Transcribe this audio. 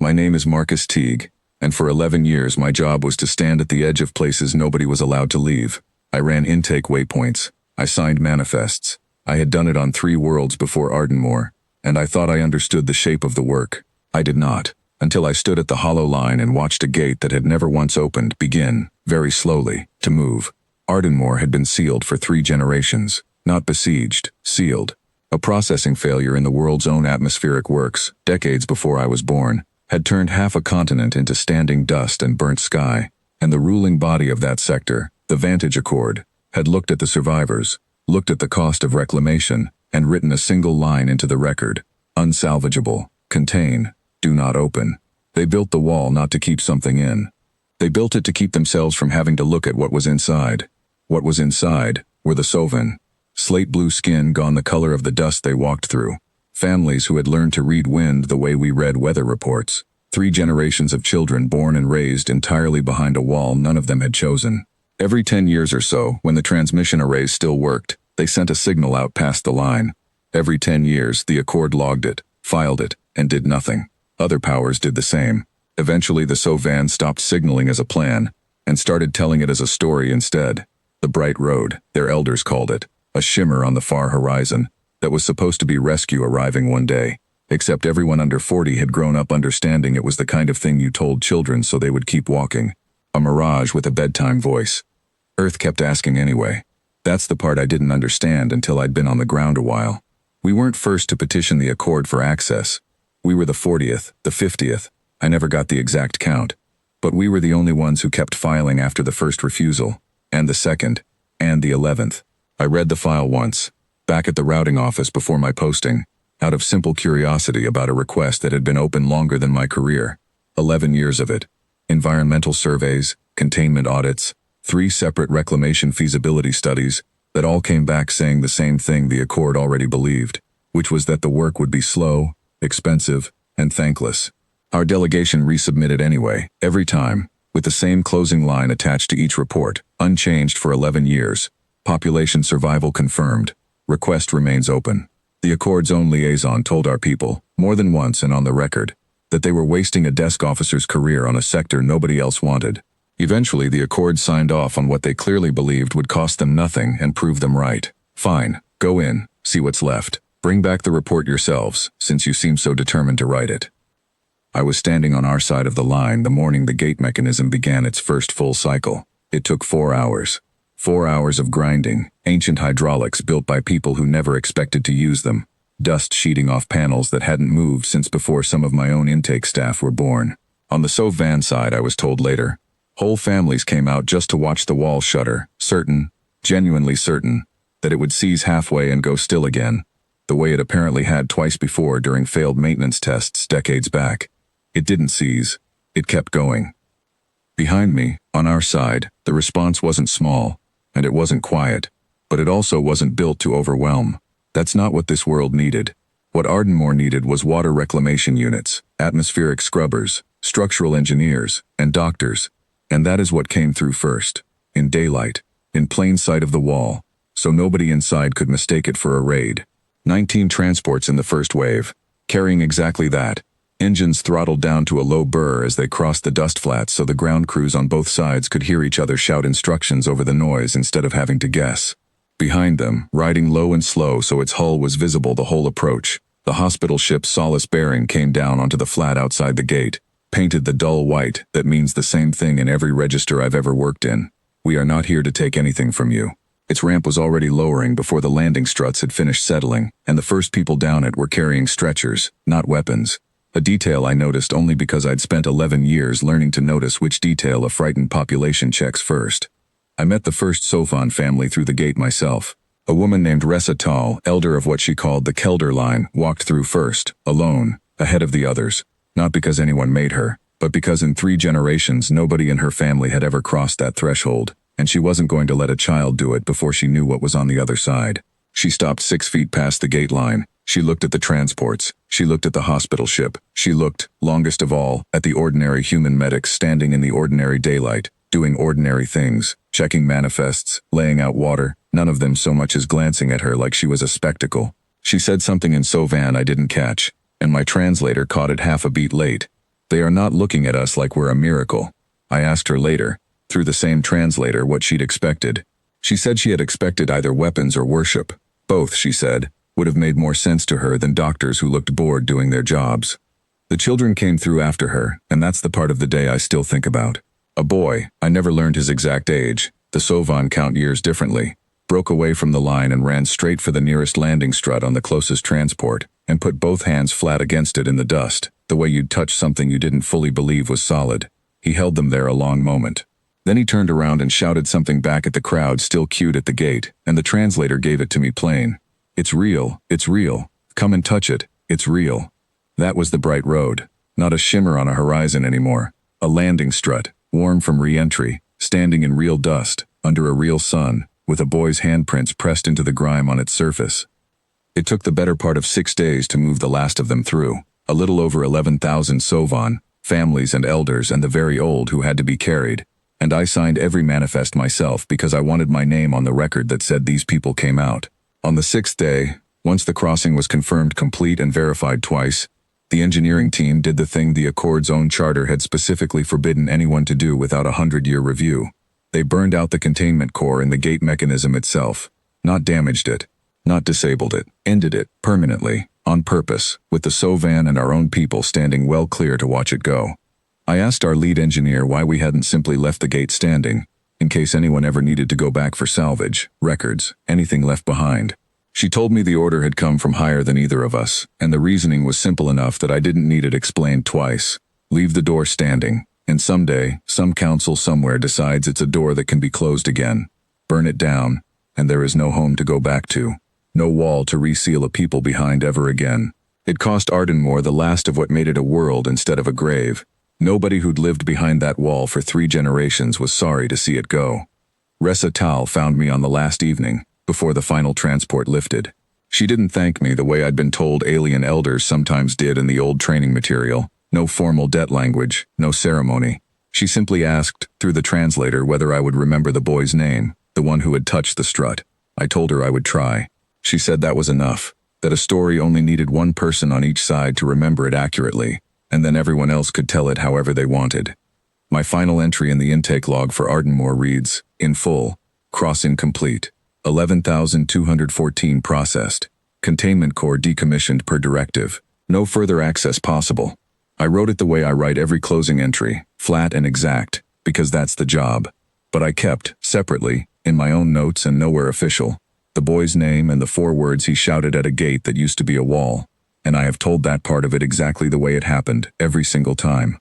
My name is Marcus Teague, and for 11 years my job was to stand at the edge of places nobody was allowed to leave. I ran intake waypoints. I signed manifests. I had done it on 3 worlds before Ardmore, and I thought I understood the shape of the work. I did not, until I stood at the hollow line and watched a gate that had never once opened begin, very slowly, to move. Ardmore had been sealed for 3 generations, not besieged, sealed. A processing failure in the world's own atmospheric works, decades before I was born, had turned half a continent into standing dust and burnt sky, and the ruling body of that sector, the Vantage Accord, had looked at the survivors, looked at the cost of reclamation, and written a single line into the record: unsalvageable, contain, do not open. They built the wall not to keep something in. They built it to keep themselves from having to look at what was inside. What was inside were the Sovan. Slate blue skin gone the color of the dust they walked through. Families who had learned to read wind the way we read weather reports. 3 generations of children born and raised entirely behind a wall none of them had chosen. Every 10 years or so, when the transmission arrays still worked, they sent a signal out past the line. Every 10 years, the Accord logged it, filed it, and did nothing. Other powers did the same. Eventually, the Sovan stopped signaling as a plan and started telling it as a story instead. The Bright Road, their elders called it, a shimmer on the far horizon that was supposed to be rescue arriving one day, except everyone under 40 had grown up understanding it was the kind of thing you told children so they would keep walking. A mirage with a bedtime voice. Earth kept asking anyway. That's the part I didn't understand until I'd been on the ground a while. We weren't first to petition the Accord for access. We were the 40th, the 50th, I never got the exact count. But we were the only ones who kept filing after the first refusal, and the second, and the 11th. I read the file once, back at the routing office before my posting, out of simple curiosity about a request that had been open longer than my career. 11 years of it. Environmental surveys, containment audits, 3 separate reclamation feasibility studies that all came back saying the same thing the Accord already believed, which was that the work would be slow, expensive, and thankless. Our delegation resubmitted anyway, every time, with the same closing line attached to each report, unchanged for 11 years. Population survival confirmed. Request remains open. The Accord's own liaison told our people, more than once and on the record, that they were wasting a desk officer's career on a sector nobody else wanted. Eventually, the Accord signed off on what they clearly believed would cost them nothing and prove them right. Fine, go in, see what's left. Bring back the report yourselves, since you seem so determined to write it. I was standing on our side of the line the morning the gate mechanism began its first full cycle. It took 4 hours. 4 hours of grinding, ancient hydraulics built by people who never expected to use them, dust sheeting off panels that hadn't moved since before some of my own intake staff were born. On the Sovan side, I was told later, whole families came out just to watch the wall shutter, certain, genuinely certain, that it would seize halfway and go still again, the way it apparently had twice before during failed maintenance tests decades back. It didn't seize. It kept going. Behind me, on our side, the response wasn't small, and it wasn't quiet, but it also wasn't built to overwhelm. That's not what this world needed. What Ardmore needed was water reclamation units, atmospheric scrubbers, structural engineers, and doctors, and that is what came through first, in daylight, in plain sight of the wall, so nobody inside could mistake it for a raid. 19 transports in the first wave, carrying exactly that. Engines throttled down to a low burr as they crossed the dust flats so the ground crews on both sides could hear each other shout instructions over the noise instead of having to guess. Behind them, riding low and slow so its hull was visible the whole approach, the hospital ship's Solace bearing came down onto the flat outside the gate, painted the dull white that means the same thing in every register I've ever worked in. We are not here to take anything from you. Its ramp was already lowering before the landing struts had finished settling, and the first people down it were carrying stretchers, not weapons. A detail I noticed only because I'd spent 11 years learning to notice which detail a frightened population checks first. I met the first Sovan family through the gate myself. A woman named Ressa Tal, elder of what she called the Kelder line, walked through first, alone, ahead of the others, not because anyone made her, but because in 3 generations nobody in her family had ever crossed that threshold, and she wasn't going to let a child do it before she knew what was on the other side. She stopped 6 feet past the gate line. She looked at the transports. She looked at the hospital ship. She looked, longest of all, at the ordinary human medics standing in the ordinary daylight, doing ordinary things, checking manifests, laying out water, none of them so much as glancing at her like she was a spectacle. She said something in Sovan I didn't catch, and my translator caught it half a beat late. They are not looking at us like we're a miracle. I asked her later, through the same translator, what she'd expected. She said she had expected either weapons or worship. Both, she said, would have made more sense to her than doctors who looked bored doing their jobs. The children came through after her, and that's the part of the day I still think about. A boy, I never learned his exact age, the Sovan count years differently, broke away from the line and ran straight for the nearest landing strut on the closest transport, and put both hands flat against it in the dust, the way you'd touch something you didn't fully believe was solid. He held them there a long moment. Then he turned around and shouted something back at the crowd still queued at the gate, and the translator gave it to me plain. It's real, come and touch it, it's real. That was the bright road, not a shimmer on a horizon anymore. A landing strut, warm from re-entry, standing in real dust, under a real sun, with a boy's handprints pressed into the grime on its surface. It took the better part of 6 days to move the last of them through, a little over 11,000 Sovan, families and elders and the very old who had to be carried, and I signed every manifest myself because I wanted my name on the record that said these people came out. On the 6th day, once the crossing was confirmed complete and verified twice, the engineering team did the thing the Accord's own charter had specifically forbidden anyone to do without a 100-year review. They burned out the containment core in the gate mechanism itself, not damaged it, not disabled it, ended it, permanently, on purpose, with the Sovan and our own people standing well clear to watch it go. I asked our lead engineer why we hadn't simply left the gate standing, in case anyone ever needed to go back for salvage, records, anything left behind. She told me the order had come from higher than either of us, and the reasoning was simple enough that I didn't need it explained twice. Leave the door standing, and someday, some council somewhere decides it's a door that can be closed again. Burn it down, and there is no home to go back to. No wall to reseal a people behind ever again. It cost Ardenmore the last of what made it a world instead of a grave. Nobody who'd lived behind that wall for 3 generations was sorry to see it go. Ressa Tal found me on the last evening, before the final transport lifted. She didn't thank me the way I'd been told alien elders sometimes did in the old training material. No formal debt language, no ceremony. She simply asked, through the translator, whether I would remember the boy's name, the one who had touched the strut. I told her I would try. She said that was enough, that a story only needed one person on each side to remember it accurately, and then everyone else could tell it however they wanted. My final entry in the intake log for Ardenmore reads, in full, crossing complete, 11,214 processed, containment core decommissioned per directive, no further access possible. I wrote it the way I write every closing entry, flat and exact, because that's the job. But I kept, separately, in my own notes and nowhere official, the boy's name and the 4 words he shouted at a gate that used to be a wall, and I have told that part of it exactly the way it happened, every single time.